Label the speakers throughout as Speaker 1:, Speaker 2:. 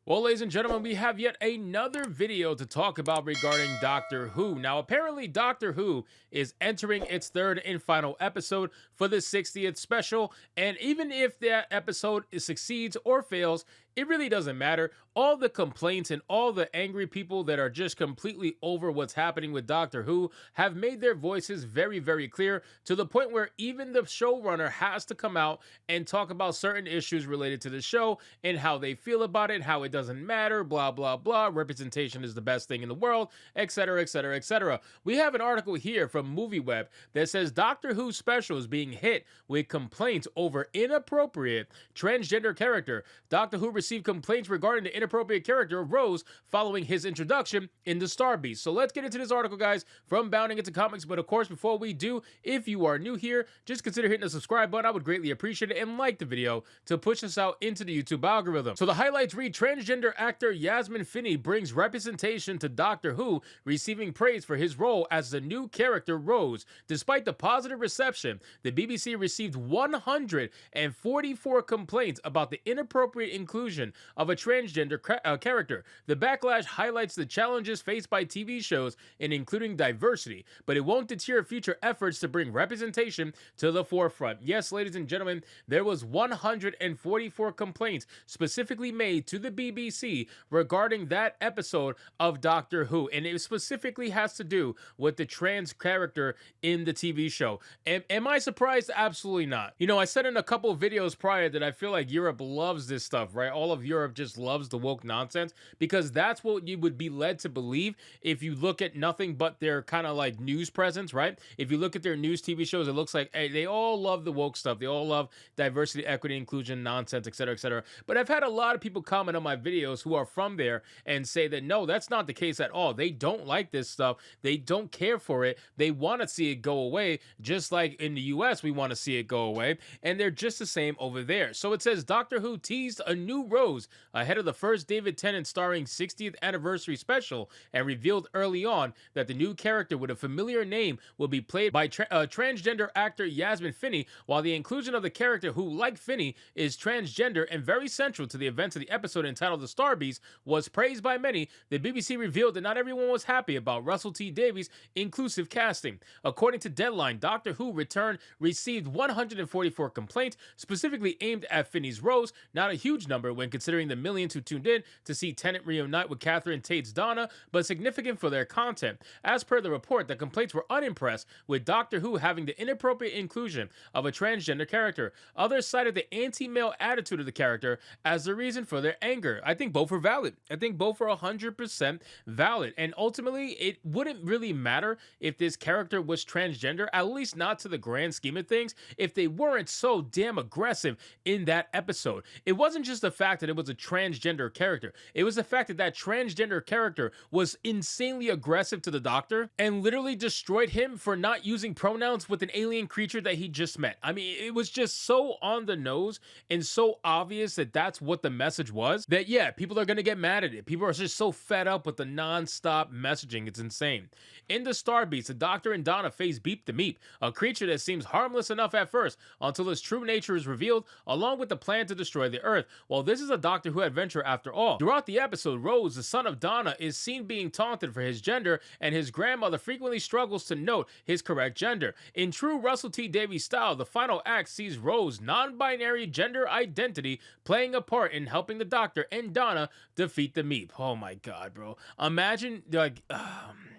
Speaker 1: Well, ladies and gentlemen, we have yet another video to talk about regarding Doctor Who. Now, apparently, Doctor Who is entering its third and final episode for the 60th special, and even if that episode succeeds or fails, it really doesn't matter. All the complaints and all the angry people that are just completely over what's happening with Doctor Who have made their voices very, very clear, to the point where even the showrunner has to come out and talk about certain issues related to the show and how they feel about it, how it doesn't matter, blah, blah, blah. Representation is the best thing in the world, etc., etc., etc. We have an article here from MovieWeb that says Doctor Who special is being hit with complaints over inappropriate transgender character. Doctor Who received complaints regarding the inappropriate character of Rose following his introduction in the Star Beast. So let's get into this article, guys, from Bounding Into Comics. But of course, before we do, if you are new here, just consider hitting the subscribe button. I would greatly appreciate it, and like the video to push us out into the YouTube algorithm. So the highlights read: transgender actor Yasmin Finney brings representation to Doctor Who, receiving praise for his role as the new character Rose. Despite the positive reception, the BBC received 144 complaints about the inappropriate inclusion of a transgender character. The backlash highlights the challenges faced by TV shows in including diversity, but it won't deter future efforts to bring representation to the forefront. Yes, ladies and gentlemen, there was 144 complaints specifically made to the BBC regarding that episode of Doctor Who, and it specifically has to do with the trans character in the TV show. Am I surprised? Absolutely not. You know, I said in a couple of videos prior that I feel like Europe loves this stuff, right? All of Europe just loves the woke nonsense, because that's what you would be led to believe if you look at nothing but their kind of like news presence, right? If you look at their news TV shows, it looks like, hey, they all love the woke stuff. They all love diversity, equity, inclusion, nonsense, etc., etc. But I've had a lot of people comment on my videos who are from there and say that no, that's not the case at all. They don't like this stuff. They don't care for it. They want to see it go away, just like in the US we want to see it go away, and they're just the same over there. So it says Doctor Who teased a new Rose ahead of the first David Tennant starring 60th anniversary special, and revealed early on that the new character with a familiar name will be played by transgender actor Yasmin Finney, while the inclusion of the character, who like Finney is transgender and very central to the events of the episode entitled The Star Beast, was praised by many. The BBC revealed that not everyone was happy about Russell T Davies' inclusive casting. According to Deadline, Doctor Who Return received 144 complaints specifically aimed at Finney's Rose, not a huge number when considering the millions who tuned in to see Tennant reunite with Catherine Tate's Donna, but significant for their content. As per the report, the complaints were unimpressed with Doctor Who having the inappropriate inclusion of a transgender character. Others cited the anti-male attitude of the character as the reason for their anger. I think both are valid. I think both are 100% valid. And ultimately, it wouldn't really matter if this character was transgender, at least not to the grand scheme of things, if they weren't so damn aggressive in that episode. It wasn't just the fact that it was a transgender character. It was the fact that that transgender character was insanely aggressive to the Doctor and literally destroyed him for not using pronouns with an alien creature that he just met. I mean, it was just so on the nose and so obvious that that's what the message was, that yeah, people are going to get mad at it. People are just so fed up with the non-stop messaging. It's insane. In the Star Beast, the Doctor and Donna face Beep the Meep, a creature that seems harmless enough at first until its true nature is revealed, along with the plan to destroy the Earth. Well, this is a Doctor Who adventure after all. Throughout the episode, Rose, the son of Donna, is seen being taunted for his gender, and his grandmother frequently struggles to note his correct gender. In true Russell T Davies style, the final act sees Rose's non-binary gender identity playing a part in helping the Doctor and Donna defeat the Meep. Oh my god, bro. Imagine, like,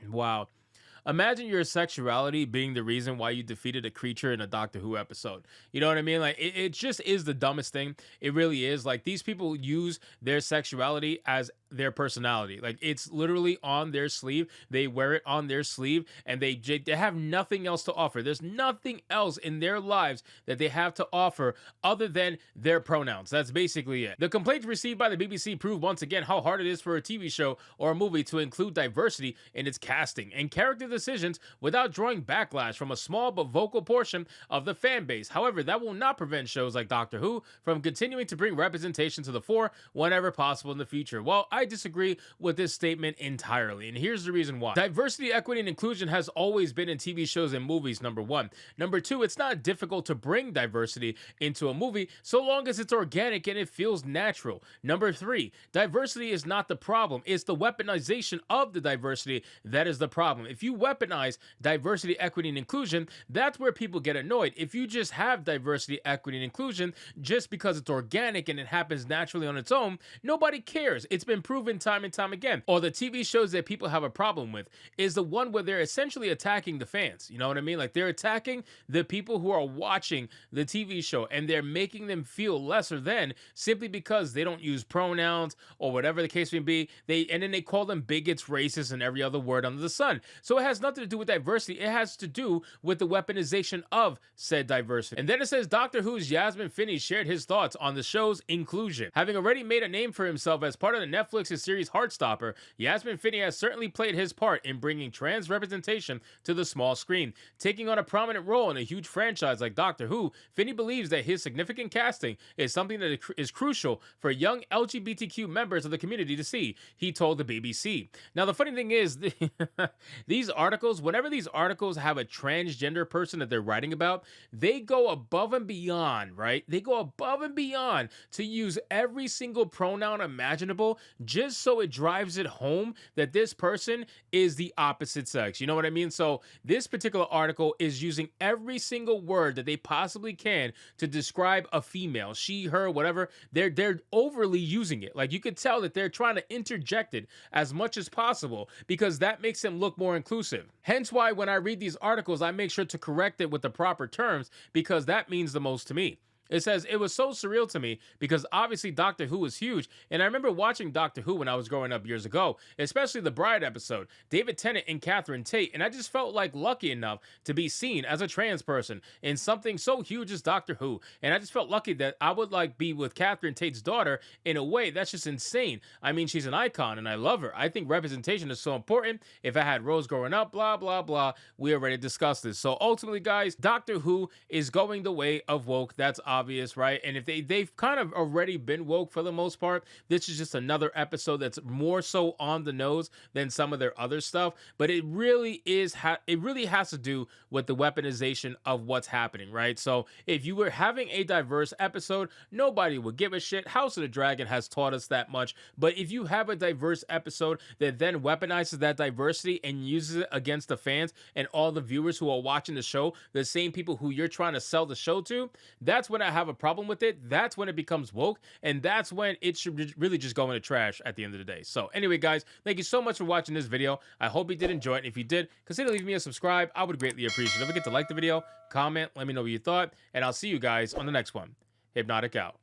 Speaker 1: wow. Imagine your sexuality being the reason why you defeated a creature in a Doctor Who episode. You know what I mean? Like, it just is the dumbest thing. It really is. Like, these people use their sexuality as their personality. Like, it's literally on their sleeve. They wear it on their sleeve, and they have nothing else to offer. There's nothing else in their lives that they have to offer other than their pronouns. That's basically it. The complaints received by the BBC prove once again how hard it is for a TV show or a movie to include diversity in its casting and character decisions without drawing backlash from a small but vocal portion of the fan base. However, that will not prevent shows like Doctor Who from continuing to bring representation to the fore whenever possible in the future. Well, I disagree with this statement entirely, and here's the reason why. Diversity, equity, and inclusion has always been in TV shows and movies, number one. Number two, it's not difficult to bring diversity into a movie so long as it's organic and it feels natural. Number three, diversity is not the problem. It's the weaponization of the diversity that is the problem. If you weaponize diversity, equity, and inclusion, that's where people get annoyed. If you just have diversity, equity, and inclusion just because it's organic and it happens naturally on its own, nobody cares. It's been proven time and time again. Or the TV shows that people have a problem with is the one where they're essentially attacking the fans. You know what I mean? Like, they're attacking the people who are watching the TV show and they're making them feel lesser than simply because they don't use pronouns or whatever the case may be. And then they call them bigots, racists, and every other word under the sun. So it has nothing to do with diversity. It has to do with the weaponization of said diversity. And then it says Doctor Who's Yasmin Finney shared his thoughts on the show's inclusion. Having already made a name for himself as part of the Netflix series Heartstopper, Yasmin Finney has certainly played his part in bringing trans representation to the small screen. Taking on a prominent role in a huge franchise like Doctor Who, Finney believes that his significant casting is something that is crucial for young LGBTQ members of the community to see, he told the BBC. Now, the funny thing is, these articles, whenever these articles have a transgender person that they're writing about, they go above and beyond, right? They go above and beyond to use every single pronoun imaginable just so it drives it home that this person is the opposite sex. You know what I mean? So this particular article is using every single word that they possibly can to describe a female, she, her, whatever. They're overly using it. Like, you could tell that they're trying to interject it as much as possible because that makes them look more inclusive. Hence why when I read these articles, I make sure to correct it with the proper terms because that means the most to me. It says, it was so surreal to me because obviously Doctor Who is huge. And I remember watching Doctor Who when I was growing up years ago, especially the Bride episode, David Tennant and Catherine Tate. And I just felt like lucky enough to be seen as a trans person in something so huge as Doctor Who. And I just felt lucky that I would like be with Catherine Tate's daughter in a way that's just insane. I mean, she's an icon and I love her. I think representation is so important. If I had Rose growing up, blah, blah, blah, we already discussed this. So ultimately, guys, Doctor Who is going the way of woke. That's obvious, right? And if they've kind of already been woke for the most part, this is just another episode that's more so on the nose than some of their other stuff. But it really is it really has to do with the weaponization of what's happening, right? So if you were having a diverse episode, nobody would give a shit. House of the Dragon has taught us that much. But if you have a diverse episode that then weaponizes that diversity and uses it against the fans and all the viewers who are watching the show, the same people who you're trying to sell the show to, that's when I have a problem with it. That's when it becomes woke, and that's when it should really just go in the trash at the end of the day. So anyway, guys, thank you so much for watching this video. I hope you did enjoy it. And if you did, consider leaving me a subscribe. I would greatly appreciate it. Don't forget to like the video, comment, let me know what you thought, and I'll see you guys on the next one. Hypnotic out.